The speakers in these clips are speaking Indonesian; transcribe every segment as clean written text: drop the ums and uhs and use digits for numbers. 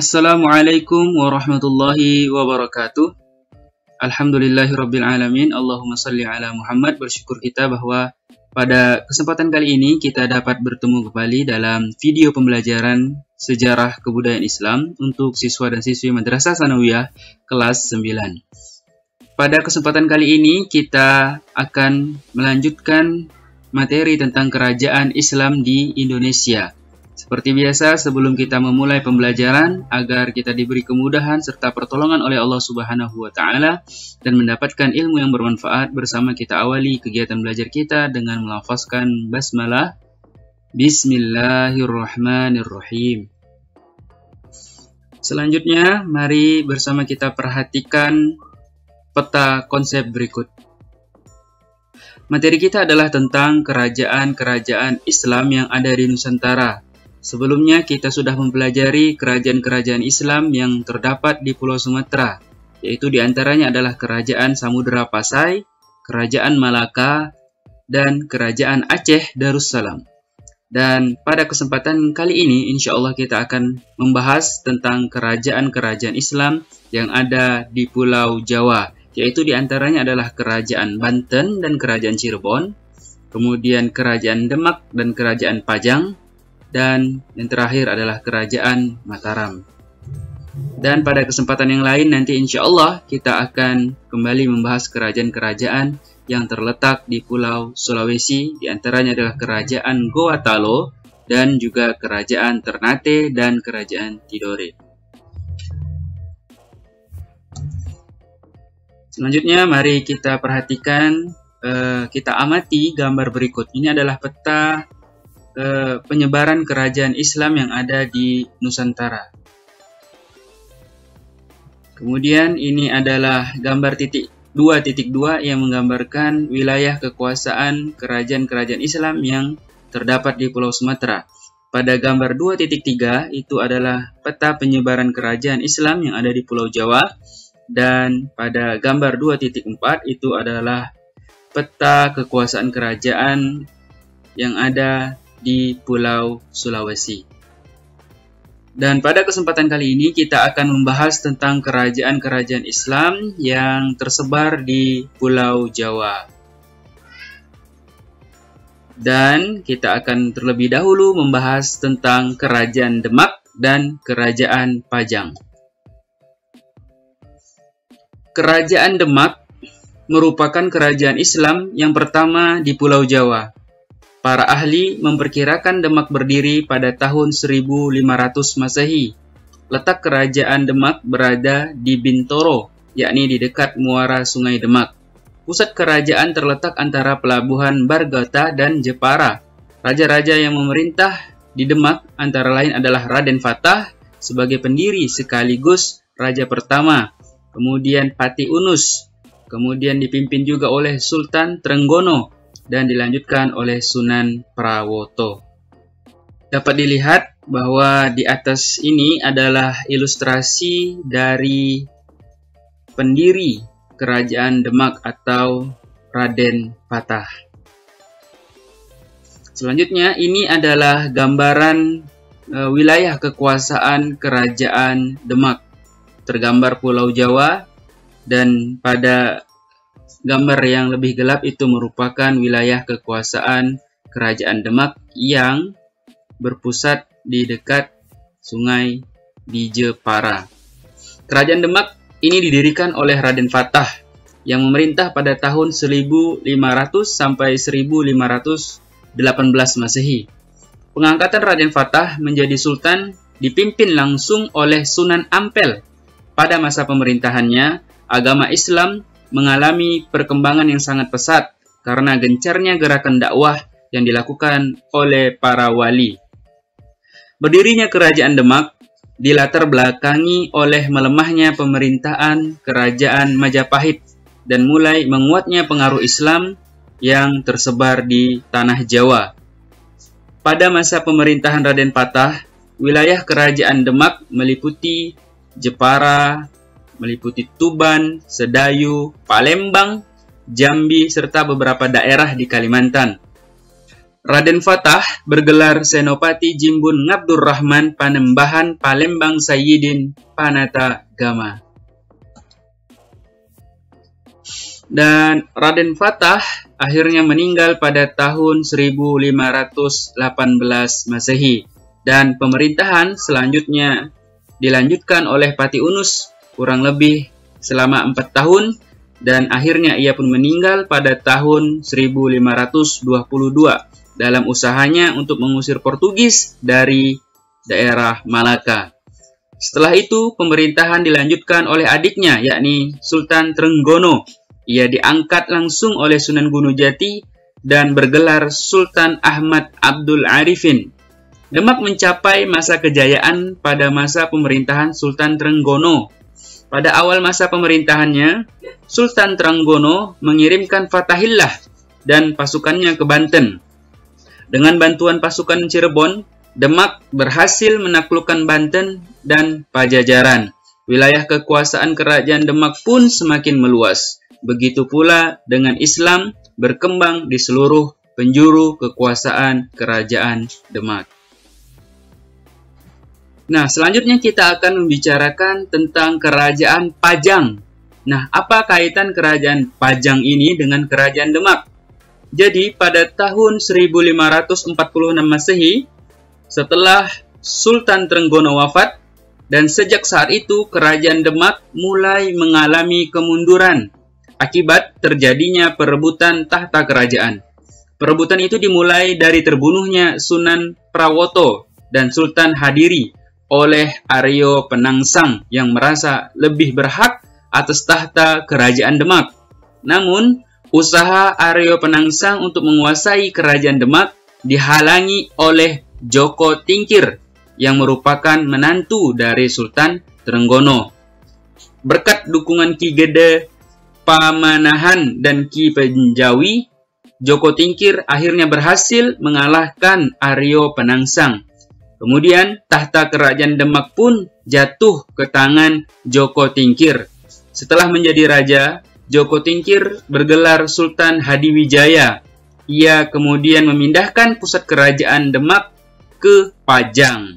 Assalamualaikum warahmatullahi wabarakatuh. Alhamdulillahirabbil alamin. Allahumma shalli ala Muhammad. Bersyukur kita bahwa pada kesempatan kali ini kita dapat bertemu kembali dalam video pembelajaran sejarah kebudayaan Islam untuk siswa dan siswi Madrasah Tsanawiyah kelas 9. Pada kesempatan kali ini kita akan melanjutkan materi tentang kerajaan Islam di Indonesia. Seperti biasa, sebelum kita memulai pembelajaran, agar kita diberi kemudahan serta pertolongan oleh Allah Subhanahu wa Ta'ala dan mendapatkan ilmu yang bermanfaat, bersama kita awali kegiatan belajar kita dengan melafazkan basmalah. Bismillahirrahmanirrahim. Selanjutnya, mari bersama kita perhatikan peta konsep berikut. Materi kita adalah tentang kerajaan-kerajaan Islam yang ada di Nusantara. Sebelumnya kita sudah mempelajari kerajaan-kerajaan Islam yang terdapat di Pulau Sumatera, yaitu diantaranya adalah Kerajaan Samudra Pasai, Kerajaan Malaka, dan Kerajaan Aceh Darussalam. Dan pada kesempatan kali ini, insya Allah kita akan membahas tentang kerajaan-kerajaan Islam yang ada di Pulau Jawa, yaitu diantaranya adalah Kerajaan Banten dan Kerajaan Cirebon, kemudian Kerajaan Demak dan Kerajaan Pajang, dan yang terakhir adalah Kerajaan Mataram. Dan pada kesempatan yang lain nanti insya Allah kita akan kembali membahas kerajaan-kerajaan yang terletak di Pulau Sulawesi. Di antaranya adalah Kerajaan Gorontalo dan juga Kerajaan Ternate dan Kerajaan Tidore. Selanjutnya mari kita perhatikan, kita amati gambar berikut. Ini adalah peta penyebaran kerajaan Islam yang ada di Nusantara. Kemudian ini adalah gambar titik 2.2 yang menggambarkan wilayah kekuasaan kerajaan-kerajaan Islam yang terdapat di Pulau Sumatera. Pada gambar 2.3 itu adalah peta penyebaran kerajaan Islam yang ada di Pulau Jawa, dan pada gambar 2.4 itu adalah peta kekuasaan kerajaan yang ada di Pulau Sulawesi. Dan pada kesempatan kali ini kita akan membahas tentang kerajaan-kerajaan Islam yang tersebar di Pulau Jawa. Dan kita akan terlebih dahulu membahas tentang Kerajaan Demak dan Kerajaan Pajang. Kerajaan Demak merupakan kerajaan Islam yang pertama di Pulau Jawa. Para ahli memperkirakan Demak berdiri pada tahun 1500 Masehi. Letak kerajaan Demak berada di Bintoro, yakni di dekat muara Sungai Demak. Pusat kerajaan terletak antara pelabuhan Bargota dan Jepara. Raja-raja yang memerintah di Demak antara lain adalah Raden Fatah sebagai pendiri sekaligus raja pertama, kemudian Pati Unus, kemudian dipimpin juga oleh Sultan Trenggono, dan dilanjutkan oleh Sunan Prawoto. Dapat dilihat bahwa di atas ini adalah ilustrasi dari pendiri Kerajaan Demak atau Raden Fatah. Selanjutnya ini adalah gambaran wilayah kekuasaan Kerajaan Demak. Tergambar Pulau Jawa, dan pada gambar yang lebih gelap itu merupakan wilayah kekuasaan Kerajaan Demak yang berpusat di dekat sungai di Jepara. Kerajaan Demak ini didirikan oleh Raden Fatah yang memerintah pada tahun 1500 sampai 1518 Masehi. Pengangkatan Raden Fatah menjadi sultan dipimpin langsung oleh Sunan Ampel. Pada masa pemerintahannya, agama Islam mengalami perkembangan yang sangat pesat karena gencarnya gerakan dakwah yang dilakukan oleh para wali. Berdirinya Kerajaan Demak dilatar belakangi oleh melemahnya pemerintahan Kerajaan Majapahit dan mulai menguatnya pengaruh Islam yang tersebar di tanah Jawa. Pada masa pemerintahan Raden Fatah, wilayah Kerajaan Demak meliputi Jepara, meliputi Tuban, Sedayu, Palembang, Jambi, serta beberapa daerah di Kalimantan. Raden Fatah bergelar Senopati Jimbun Ngabdurrahman Panembahan Palembang Sayyidin Panata Gama. Dan Raden Fatah akhirnya meninggal pada tahun 1518 Masehi. Dan pemerintahan selanjutnya dilanjutkan oleh Pati Unus kurang lebih selama 4 tahun. Dan akhirnya ia pun meninggal pada tahun 1522 dalam usahanya untuk mengusir Portugis dari daerah Malaka. Setelah itu, pemerintahan dilanjutkan oleh adiknya, yakni Sultan Trenggono. Ia diangkat langsung oleh Sunan Gunujati dan bergelar Sultan Ahmad Abdul Arifin. Demak mencapai masa kejayaan pada masa pemerintahan Sultan Trenggono. Pada awal masa pemerintahannya, Sultan Trenggono mengirimkan Fatahillah dan pasukannya ke Banten. Dengan bantuan pasukan Cirebon, Demak berhasil menaklukkan Banten dan Pajajaran. Wilayah kekuasaan kerajaan Demak pun semakin meluas. Begitu pula dengan Islam berkembang di seluruh penjuru kekuasaan kerajaan Demak. Nah, selanjutnya kita akan membicarakan tentang kerajaan Pajang. Nah, apa kaitan kerajaan Pajang ini dengan kerajaan Demak? Jadi, pada tahun 1546 Masehi, setelah Sultan Trenggono wafat, dan sejak saat itu kerajaan Demak mulai mengalami kemunduran akibat terjadinya perebutan tahta kerajaan. Perebutan itu dimulai dari terbunuhnya Sunan Prawoto dan Sultan Hadiri oleh Aryo Penangsang yang merasa lebih berhak atas tahta kerajaan Demak. Namun, usaha Aryo Penangsang untuk menguasai kerajaan Demak dihalangi oleh Joko Tingkir yang merupakan menantu dari Sultan Trenggono. Berkat dukungan Ki Gede Pamanahan dan Ki Penjawi, Joko Tingkir akhirnya berhasil mengalahkan Aryo Penangsang. Kemudian tahta kerajaan Demak pun jatuh ke tangan Joko Tingkir. Setelah menjadi raja, Joko Tingkir bergelar Sultan Hadiwijaya. Ia kemudian memindahkan pusat kerajaan Demak ke Pajang.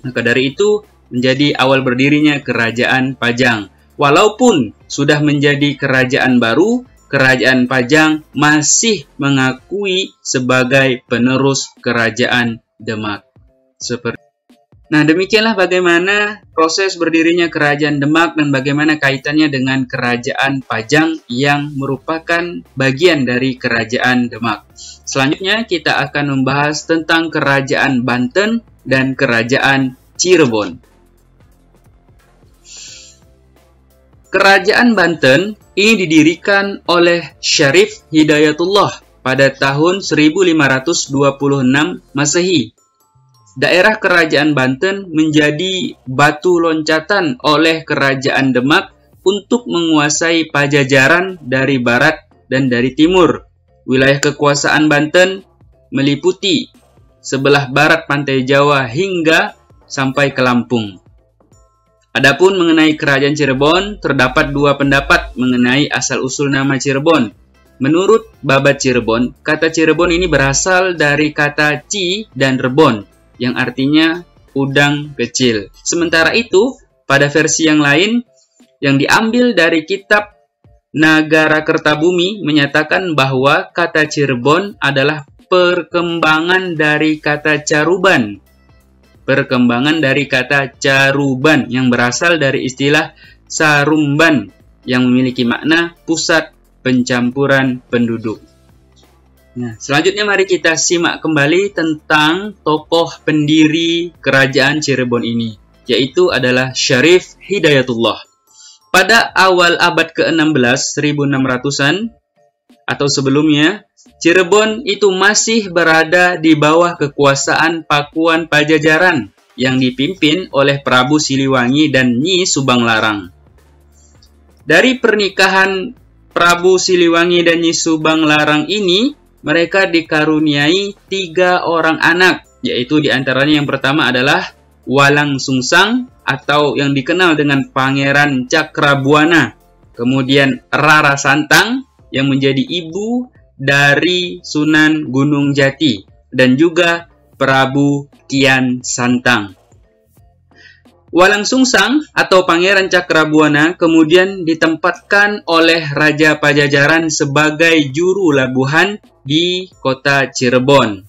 Maka dari itu menjadi awal berdirinya kerajaan Pajang. Walaupun sudah menjadi kerajaan baru, kerajaan Pajang masih mengakui sebagai penerus kerajaan Demak. Nah, demikianlah bagaimana proses berdirinya kerajaan Demak dan bagaimana kaitannya dengan kerajaan Pajang yang merupakan bagian dari kerajaan Demak. Selanjutnya kita akan membahas tentang kerajaan Banten dan kerajaan Cirebon. Kerajaan Banten ini didirikan oleh Syarif Hidayatullah pada tahun 1526 Masehi. Daerah kerajaan Banten menjadi batu loncatan oleh kerajaan Demak untuk menguasai Pajajaran dari barat dan dari timur. Wilayah kekuasaan Banten meliputi sebelah barat pantai Jawa hingga sampai ke Lampung. Adapun mengenai kerajaan Cirebon, terdapat dua pendapat mengenai asal-usul nama Cirebon. Menurut Babat Cirebon, kata Cirebon ini berasal dari kata Ci dan Rebon, yang artinya udang kecil. Sementara itu, pada versi yang lain, yang diambil dari kitab Nagara Kertabumi menyatakan bahwa kata Cirebon adalah perkembangan dari kata Caruban. Perkembangan dari kata Caruban yang berasal dari istilah Sarumban yang memiliki makna pusat pencampuran penduduk. Nah, selanjutnya mari kita simak kembali tentang tokoh pendiri kerajaan Cirebon ini, yaitu adalah Syarif Hidayatullah. Pada awal abad ke-16, 1600-an atau sebelumnya, Cirebon itu masih berada di bawah kekuasaan Pakuan Pajajaran yang dipimpin oleh Prabu Siliwangi dan Nyi Subanglarang. Dari pernikahan Prabu Siliwangi dan Nyi Subanglarang ini, mereka dikaruniai 3 orang anak, yaitu diantaranya yang pertama adalah Walang Sungsang atau yang dikenal dengan Pangeran Cakrabuana, kemudian Rara Santang yang menjadi ibu dari Sunan Gunung Jati, dan juga Prabu Kian Santang. Walang Sungsang atau Pangeran Cakrabuana kemudian ditempatkan oleh Raja Pajajaran sebagai juru labuhan di kota Cirebon.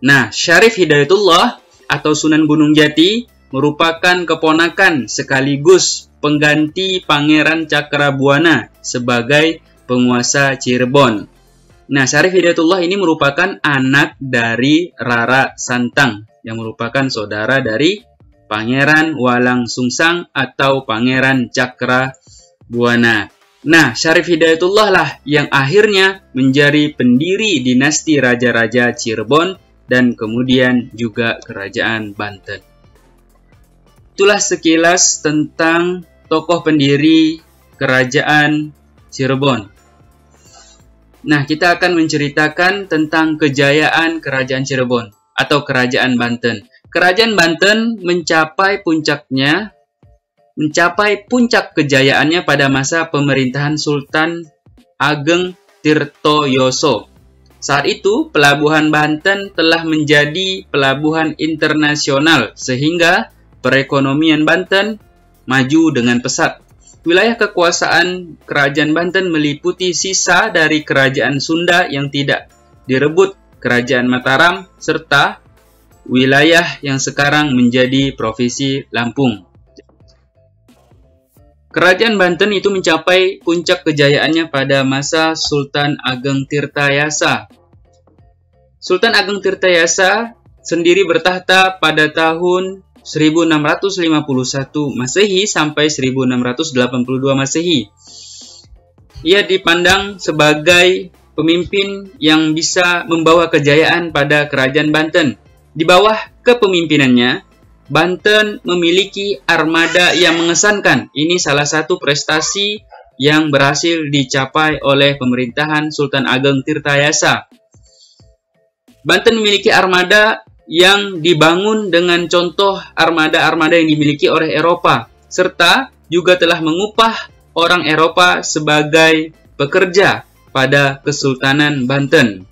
Nah, Syarif Hidayatullah atau Sunan Gunung Jati merupakan keponakan sekaligus pengganti Pangeran Cakrabuana sebagai penguasa Cirebon. Nah, Syarif Hidayatullah ini merupakan anak dari Rara Santang yang merupakan saudara dari Pangeran Walang Sungsang atau Pangeran Cakrabuana. Nah, Syarif Hidayatullah lah yang akhirnya menjadi pendiri dinasti Raja-Raja Cirebon dan kemudian juga Kerajaan Banten. Itulah sekilas tentang tokoh pendiri Kerajaan Cirebon. Nah, kita akan menceritakan tentang kejayaan Kerajaan Cirebon atau Kerajaan Banten. Kerajaan Banten mencapai puncak kejayaannya pada masa pemerintahan Sultan Ageng Tirtoyoso. Saat itu, pelabuhan Banten telah menjadi pelabuhan internasional sehingga perekonomian Banten maju dengan pesat. Wilayah kekuasaan Kerajaan Banten meliputi sisa dari Kerajaan Sunda yang tidak direbut Kerajaan Mataram serta wilayah yang sekarang menjadi Provinsi Lampung. Kerajaan Banten itu mencapai puncak kejayaannya pada masa Sultan Ageng Tirtayasa. Sultan Ageng Tirtayasa sendiri bertahta pada tahun 1651 Masehi sampai 1682 Masehi. Ia dipandang sebagai pemimpin yang bisa membawa kejayaan pada Kerajaan Banten. Di bawah kepemimpinannya, Banten memiliki armada yang mengesankan. Ini salah satu prestasi yang berhasil dicapai oleh pemerintahan Sultan Ageng Tirtayasa. Banten memiliki armada yang dibangun dengan contoh armada-armada yang dimiliki oleh Eropa, serta juga telah mengupah orang Eropa sebagai pekerja pada Kesultanan Banten.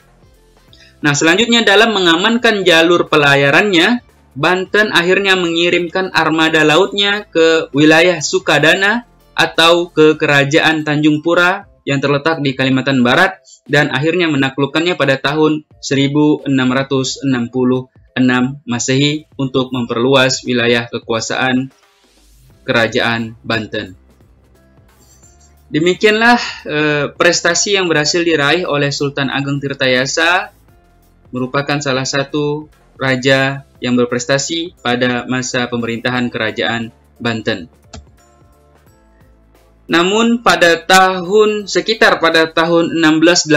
Nah, selanjutnya dalam mengamankan jalur pelayarannya, Banten akhirnya mengirimkan armada lautnya ke wilayah Sukadana atau ke Kerajaan Tanjung Pura yang terletak di Kalimantan Barat dan akhirnya menaklukkannya pada tahun 1666 Masehi untuk memperluas wilayah kekuasaan Kerajaan Banten. Demikianlah prestasi yang berhasil diraih oleh Sultan Ageng Tirtayasa, merupakan salah satu raja yang berprestasi pada masa pemerintahan Kerajaan Banten. Namun pada sekitar tahun 1680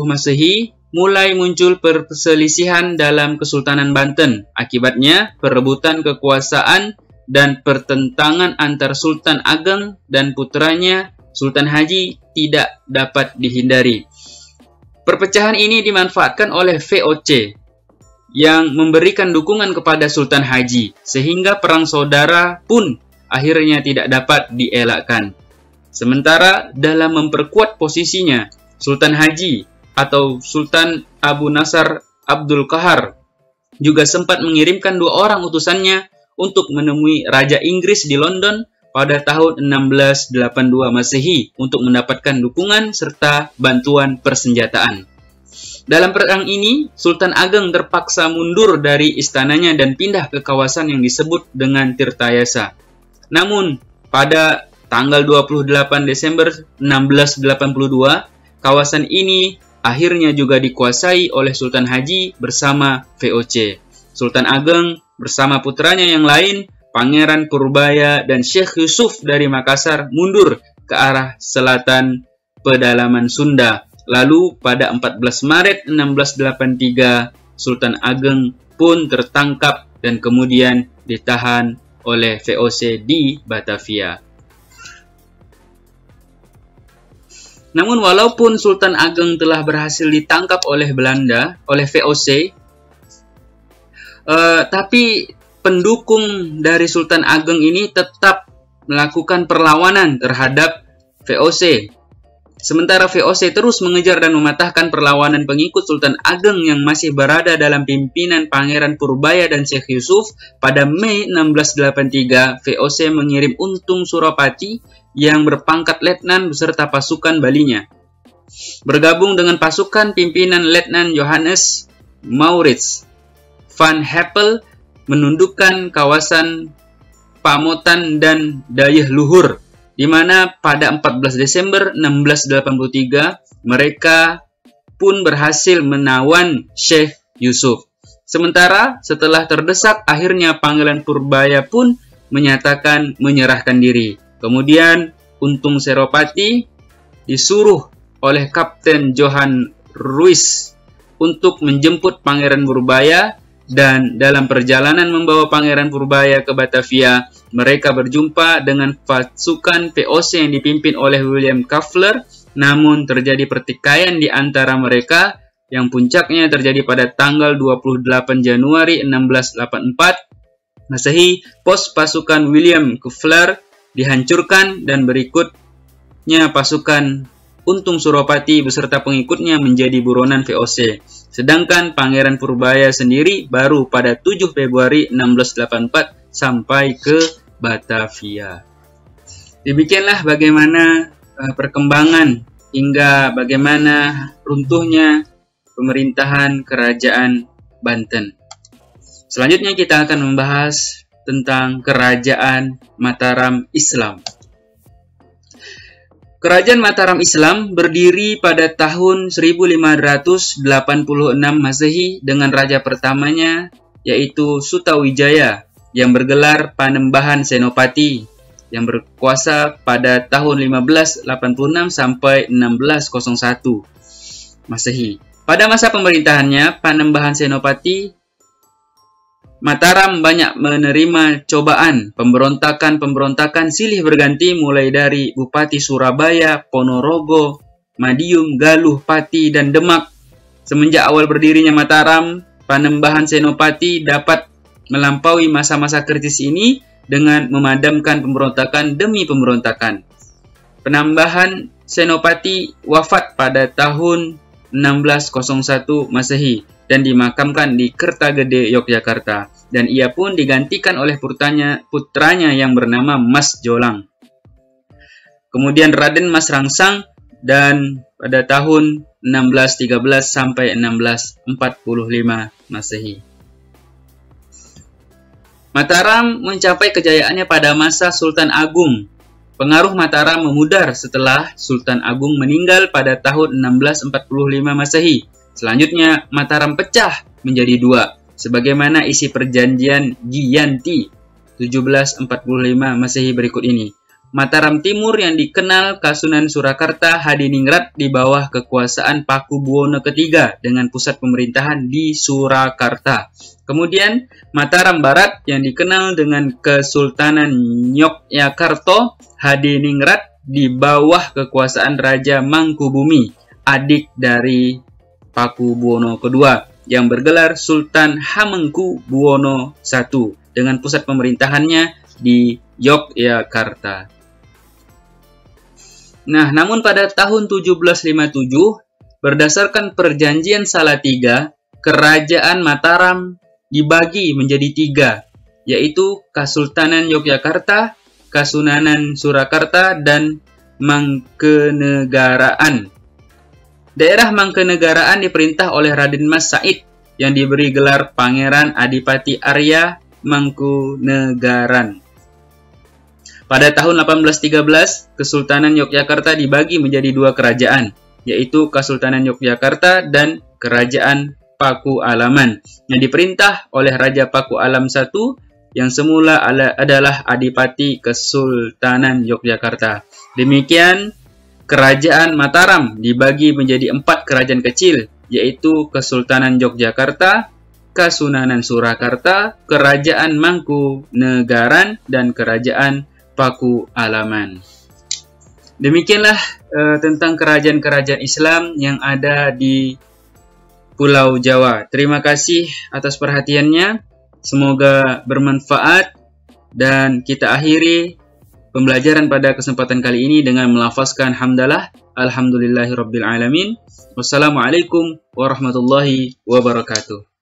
Masehi, mulai muncul perselisihan dalam Kesultanan Banten. Akibatnya, perebutan kekuasaan dan pertentangan antar Sultan Ageng dan putranya Sultan Haji tidak dapat dihindari. Perpecahan ini dimanfaatkan oleh VOC yang memberikan dukungan kepada Sultan Haji, sehingga perang saudara pun akhirnya tidak dapat dielakkan. Sementara dalam memperkuat posisinya, Sultan Haji atau Sultan Abu Nasr Abdul Qahar juga sempat mengirimkan 2 orang utusannya untuk menemui Raja Inggris di London pada tahun 1682 Masehi untuk mendapatkan dukungan serta bantuan persenjataan. Dalam perang ini, Sultan Ageng terpaksa mundur dari istananya dan pindah ke kawasan yang disebut dengan Tirtayasa. Namun, pada tanggal 28 Desember 1682, kawasan ini akhirnya juga dikuasai oleh Sultan Haji bersama VOC. Sultan Ageng bersama putranya yang lain, Pangeran Purbaya dan Syekh Yusuf dari Makassar mundur ke arah selatan pedalaman Sunda. Lalu pada 14 Maret 1683, Sultan Ageng pun tertangkap dan kemudian ditahan oleh VOC di Batavia. Namun walaupun Sultan Ageng telah berhasil ditangkap oleh Belanda, oleh VOC, tapi pendukung dari Sultan Ageng ini tetap melakukan perlawanan terhadap VOC. Sementara VOC terus mengejar dan mematahkan perlawanan pengikut Sultan Ageng yang masih berada dalam pimpinan Pangeran Purbaya dan Syekh Yusuf, pada Mei 1683, VOC mengirim Untung Suropati yang berpangkat letnan beserta pasukan balinya. Bergabung dengan pasukan pimpinan Letnan Johannes Maurits van Heppel menundukkan kawasan Pamotan dan Dayeh Luhur, di mana pada 14 Desember 1683 mereka pun berhasil menawan Syekh Yusuf. Sementara setelah terdesak, akhirnya Pangeran Purbaya pun menyatakan menyerahkan diri. Kemudian Untung Seropati disuruh oleh Kapten Johan Ruiz untuk menjemput Pangeran Purbaya, dan dalam perjalanan membawa Pangeran Purbaya ke Batavia, mereka berjumpa dengan pasukan VOC yang dipimpin oleh William Kavler. Namun terjadi pertikaian di antara mereka yang puncaknya terjadi pada tanggal 28 Januari 1684 Masehi. Pos pasukan William Kavler dihancurkan dan berikutnya pasukan Untung Suropati beserta pengikutnya menjadi buronan VOC. Sedangkan Pangeran Purbaya sendiri baru pada 7 Februari 1684 sampai ke Batavia. Demikianlah bagaimana perkembangan hingga bagaimana runtuhnya pemerintahan Kerajaan Banten. Selanjutnya kita akan membahas tentang Kerajaan Mataram Islam. Kerajaan Mataram Islam berdiri pada tahun 1586 Masehi dengan raja pertamanya yaitu Sutawijaya yang bergelar Panembahan Senopati yang berkuasa pada tahun 1586 sampai 1601 Masehi. Pada masa pemerintahannya Panembahan Senopati, Mataram banyak menerima cobaan, pemberontakan silih berganti mulai dari Bupati Surabaya, Ponorogo, Madiun, Galuh, Pati, dan Demak. Semenjak awal berdirinya Mataram, Panembahan Senopati dapat melampaui masa-masa kritis ini dengan memadamkan pemberontakan demi pemberontakan. Penambahan Senopati wafat pada tahun 1601 Masehi dan dimakamkan di Kertagede, Yogyakarta, dan ia pun digantikan oleh putranya yang bernama Mas Jolang. Kemudian Raden Mas Rangsang dan pada tahun 1613 sampai 1645 Masehi. Mataram mencapai kejayaannya pada masa Sultan Agung. Pengaruh Mataram memudar setelah Sultan Agung meninggal pada tahun 1645 Masehi. Selanjutnya, Mataram pecah menjadi dua, sebagaimana isi perjanjian Giyanti 1745 Masehi berikut ini. Mataram Timur yang dikenal Kasunan Surakarta Hadiningrat di bawah kekuasaan Pakubuwono III dengan pusat pemerintahan di Surakarta. Kemudian, Mataram Barat yang dikenal dengan Kesultanan Yogyakarta Hadiningrat di bawah kekuasaan Raja Mangkubumi, adik dari Pakubuwono II yang bergelar Sultan Hamengkubuwono I dengan pusat pemerintahannya di Yogyakarta. Nah, namun pada tahun 1757 berdasarkan perjanjian Salatiga, Kerajaan Mataram dibagi menjadi tiga, yaitu Kasultanan Yogyakarta, Kasunanan Surakarta, dan Mangkenegaraan. Daerah Mangkenegaraan diperintah oleh Raden Mas Said yang diberi gelar Pangeran Adipati Arya Mangkunegaran. Pada tahun 1813, Kesultanan Yogyakarta dibagi menjadi dua kerajaan, yaitu Kesultanan Yogyakarta dan Kerajaan Paku Alaman, yang diperintah oleh Raja Paku Alam I yang semula adalah Adipati Kesultanan Yogyakarta. Demikian, Kerajaan Mataram dibagi menjadi 4 kerajaan kecil, yaitu Kesultanan Yogyakarta, Kasunanan Surakarta, Kerajaan Mangkunegaran, dan Kerajaan Paku Alaman. Demikianlah tentang kerajaan-kerajaan Islam yang ada di Pulau Jawa. Terima kasih atas perhatiannya. Semoga bermanfaat dan kita akhiri pembelajaran pada kesempatan kali ini dengan melafazkan hamdalah. Alhamdulillahirabbil alamin. Wassalamualaikum warahmatullahi wabarakatuh.